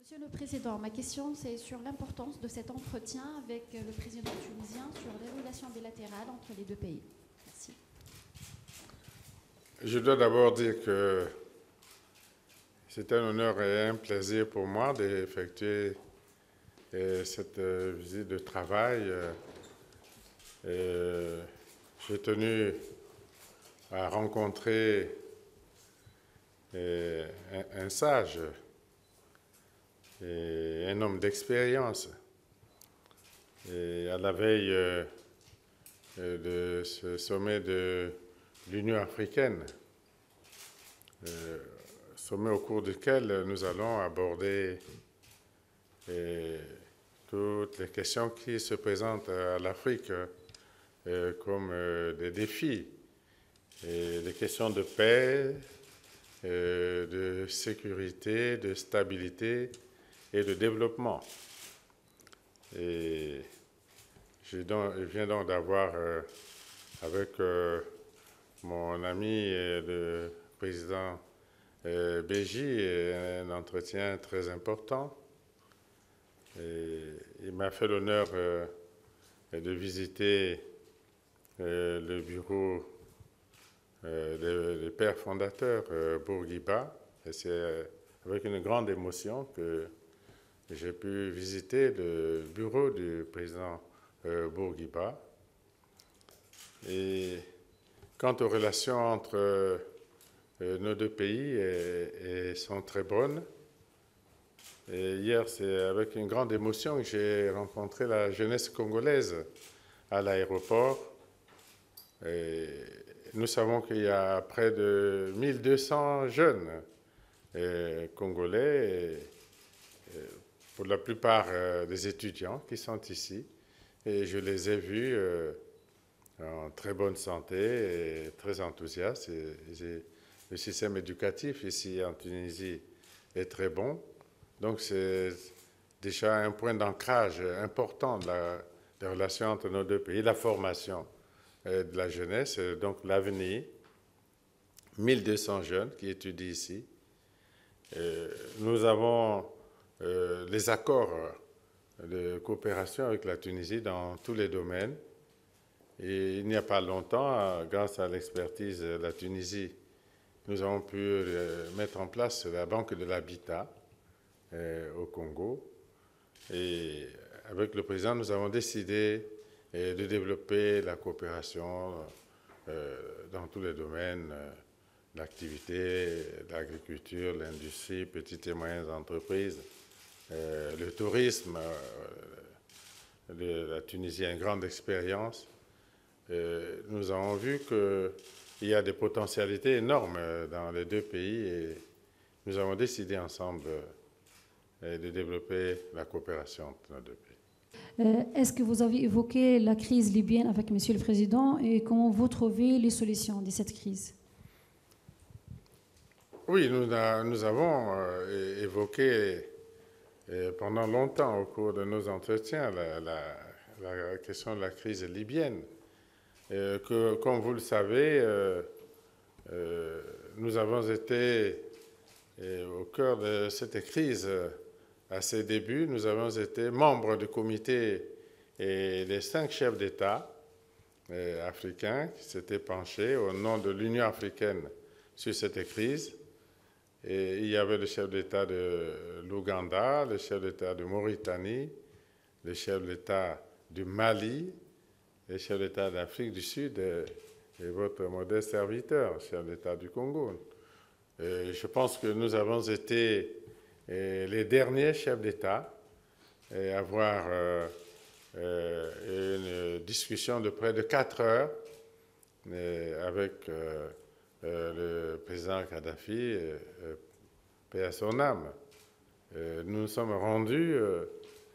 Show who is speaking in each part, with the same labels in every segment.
Speaker 1: Monsieur le Président, ma question c'est sur l'importance de cet entretien avec le président tunisien sur les relations bilatérales entre les deux pays. Merci.
Speaker 2: Je dois d'abord dire que c'est un honneur et un plaisir pour moi d'effectuer cette visite de travail. J'ai tenu à rencontrer un sage et un homme d'expérience. Et à la veille de ce sommet de l'Union africaine, sommet au cours duquel nous allons aborder toutes les questions qui se présentent à l'Afrique comme des défis, et des questions de paix, de sécurité, de stabilité et de développement. Et je viens donc d'avoir avec mon ami le président Béji un entretien très important. Et il m'a fait l'honneur de visiter le bureau des pères fondateurs Bourguiba. Et c'est avec une grande émotion que j'ai pu visiter le bureau du président Bourguiba. Et quant aux relations entre nos deux pays, elles sont très bonnes. Et hier, c'est avec une grande émotion que j'ai rencontré la jeunesse congolaise à l'aéroport. Nous savons qu'il y a près de 1200 jeunes congolais, pour la plupart des étudiants qui sont ici. Et je les ai vus en très bonne santé et très enthousiastes. Le système éducatif ici en Tunisie est très bon. Donc c'est déjà un point d'ancrage important des relations entre nos deux pays, la formation de la jeunesse, donc l'avenir. 1200 jeunes qui étudient ici. Nous avons les accords de coopération avec la Tunisie dans tous les domaines. Et il n'y a pas longtemps, grâce à l'expertise de la Tunisie, nous avons pu mettre en place la Banque de l'Habitat au Congo. Et avec le président, nous avons décidé de développer la coopération dans tous les domaines, l'activité, l'agriculture, l'industrie, petites et moyennes entreprises, le tourisme. La Tunisie a une grande expérience. Nous avons vu qu'il y a des potentialités énormes dans les deux pays et nous avons décidé ensemble de développer la coopération entre nos deux pays.
Speaker 3: Est-ce que vous avez évoqué la crise libyenne avec Monsieur le Président et comment vous trouvez les solutions de cette crise?
Speaker 2: Oui, nous avons évoqué pendant longtemps au cours de nos entretiens la question de la crise libyenne. Comme vous le savez, nous avons été au cœur de cette crise à ses débuts. Nous avons été membres du comité et des 5 chefs d'État africains qui s'étaient penchés au nom de l'Union africaine sur cette crise. Et il y avait le chef d'État de l'Ouganda, le chef d'État de Mauritanie, le chef d'État du Mali, le chef d'État d'Afrique du Sud et votre modeste serviteur, chef d'État du Congo. Je pense que nous avons été les derniers chefs d'État à avoir une discussion de près de 4 heures avec le président Kadhafi, paix à son âme. Nous nous sommes rendus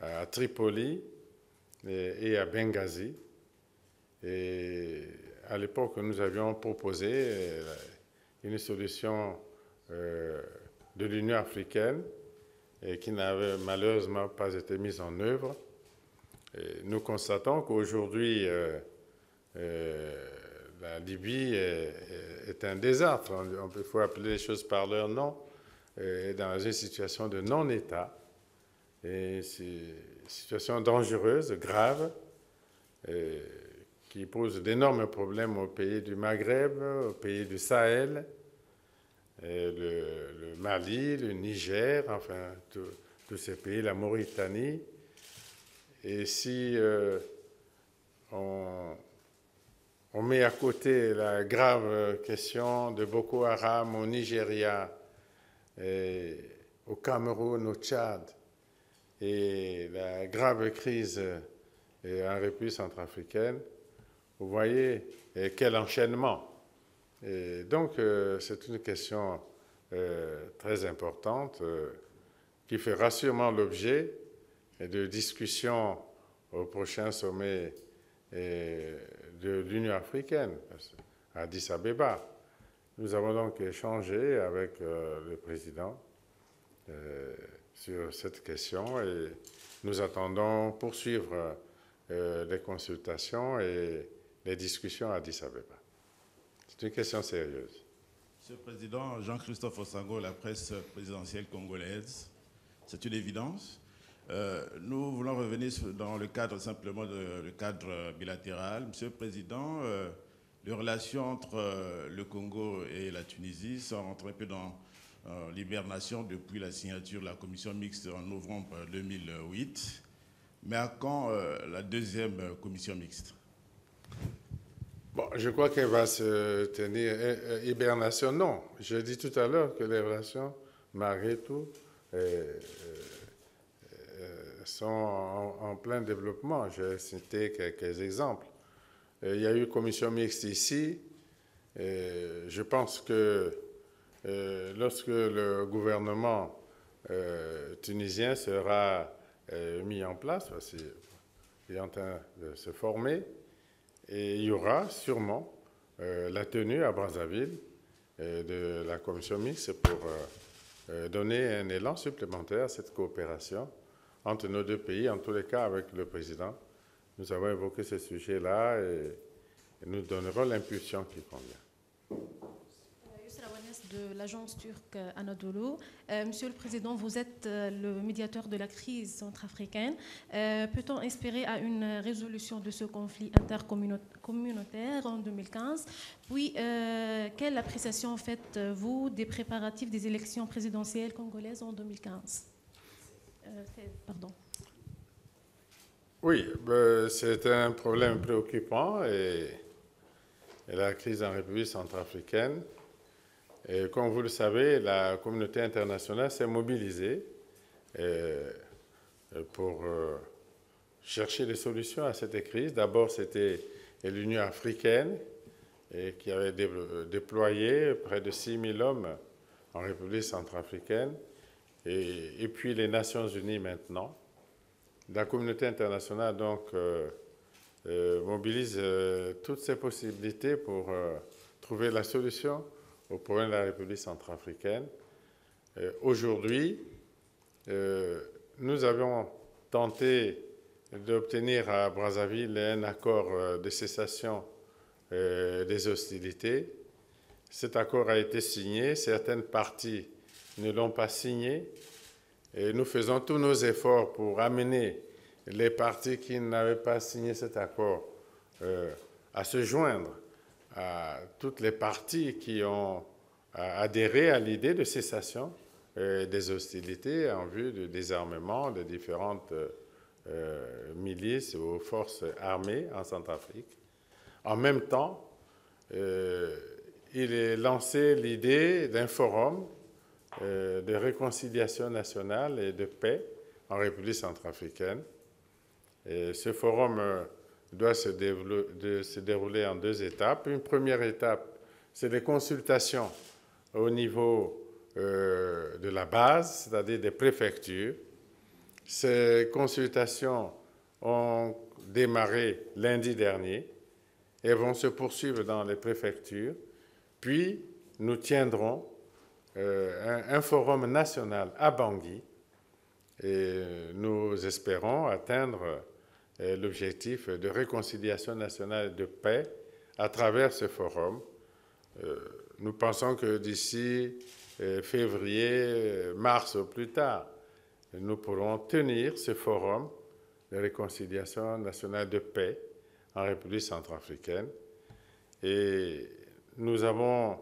Speaker 2: à Tripoli et à Benghazi. Et à l'époque, nous avions proposé une solution de l'Union africaine et qui n'avait malheureusement pas été mise en œuvre. Et nous constatons qu'aujourd'hui, la Libye est un désastre. Il faut appeler les choses par leur nom, dans une situation de non-État. Et c'est une situation dangereuse, grave, qui pose d'énormes problèmes aux pays du Maghreb, aux pays du Sahel, le Mali, le Niger, enfin tous ces pays, la Mauritanie. Et si on met à côté la grave question de Boko Haram au Nigeria, au Cameroun, au Tchad, et la grave crise en République centrafricaine, vous voyez quel enchaînement. Et donc, c'est une question très importante qui fera sûrement l'objet de discussions au prochain sommet de l'Union africaine, à Addis Abeba. Nous avons donc échangé avec le président sur cette question et nous attendons poursuivre les consultations et les discussions à Addis Abeba. C'est une question sérieuse.
Speaker 4: Monsieur le Président, Jean-Christophe Osango, la presse présidentielle congolaise, c'est une évidence. Nous voulons revenir dans le cadre simplement le cadre bilatéral. Monsieur le Président, les relations entre le Congo et la Tunisie sont rentrées un peu dans l'hibernation depuis la signature de la commission mixte en novembre 2008. Mais à quand la deuxième commission mixte?
Speaker 2: Bon, je crois qu'elle va se tenir hibernation. Non, je dis tout à l'heure que les relations, malgré tout, sont en plein développement. J'ai cité quelques exemples. Il y a eu commission mixte ici. Je pense que lorsque le gouvernement tunisien sera mis en place, il est en train de se former, et il y aura sûrement la tenue à Brazzaville de la commission mixte pour donner un élan supplémentaire à cette coopération entre nos deux pays, en tous les cas avec le président. Nous avons évoqué ce sujet-là et nous donnerons l'impulsion qui convient.
Speaker 5: De l'agence turque Anadolu. Monsieur le Président, vous êtes le médiateur de la crise centrafricaine. Peut-on espérer à une résolution de ce conflit intercommunautaire en 2015? Puis, quelle appréciation faites-vous des préparatifs des élections présidentielles congolaises en 2015? Pardon.
Speaker 2: Oui, c'est un problème préoccupant et la crise en République centrafricaine. Et comme vous le savez, la communauté internationale s'est mobilisée pour chercher des solutions à cette crise. D'abord, c'était l'Union africaine qui avait déployé près de 6 000 hommes en République centrafricaine, et puis les Nations unies maintenant. La communauté internationale donc mobilise toutes ses possibilités pour trouver la solution au problème de la République centrafricaine. Aujourd'hui, nous avions tenté d'obtenir à Brazzaville un accord de cessation des hostilités. Cet accord a été signé, certaines parties ne l'ont pas signé, et nous faisons tous nos efforts pour amener les parties qui n'avaient pas signé cet accord à se joindre à toutes les parties qui ont adhéré à l'idée de cessation des hostilités en vue du désarmement de différentes milices ou forces armées en Centrafrique. En même temps, il est lancé l'idée d'un forum de réconciliation nationale et de paix en République centrafricaine. Et ce forum doit se dérouler en 2 étapes. Une première étape, c'est les consultations au niveau de la base, c'est-à-dire des préfectures. Ces consultations ont démarré lundi dernier et vont se poursuivre dans les préfectures. Puis, nous tiendrons un forum national à Bangui et nous espérons atteindre l'objectif de réconciliation nationale et de paix à travers ce forum. Nous pensons que d'ici février, mars au plus tard, nous pourrons tenir ce forum de réconciliation nationale de paix en République centrafricaine. Et nous avons,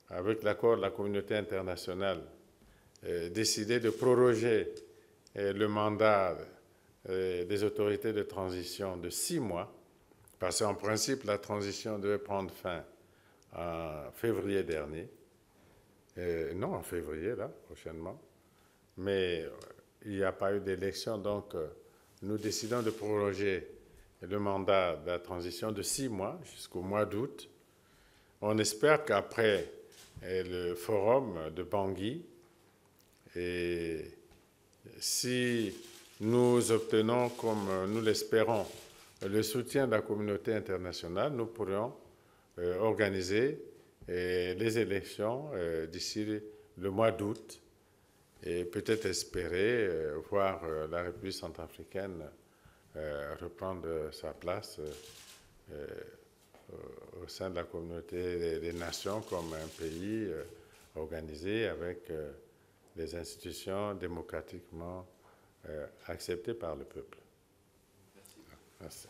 Speaker 2: avec l'accord de la communauté internationale, décidé de proroger le mandat des autorités de transition de 6 mois, parce qu'en principe, la transition devait prendre fin en février dernier. Non, en février, là, prochainement. Mais il n'y a pas eu d'élection, donc nous décidons de proroger le mandat de la transition de 6 mois jusqu'au mois d'août. On espère qu'après le forum de Bangui, et si nous obtenons, comme nous l'espérons, le soutien de la communauté internationale, nous pourrions organiser les élections d'ici le mois d'août et peut-être espérer voir la République centrafricaine reprendre sa place au sein de la communauté des nations comme un pays organisé avec des institutions démocratiquement acceptées par le peuple. Merci.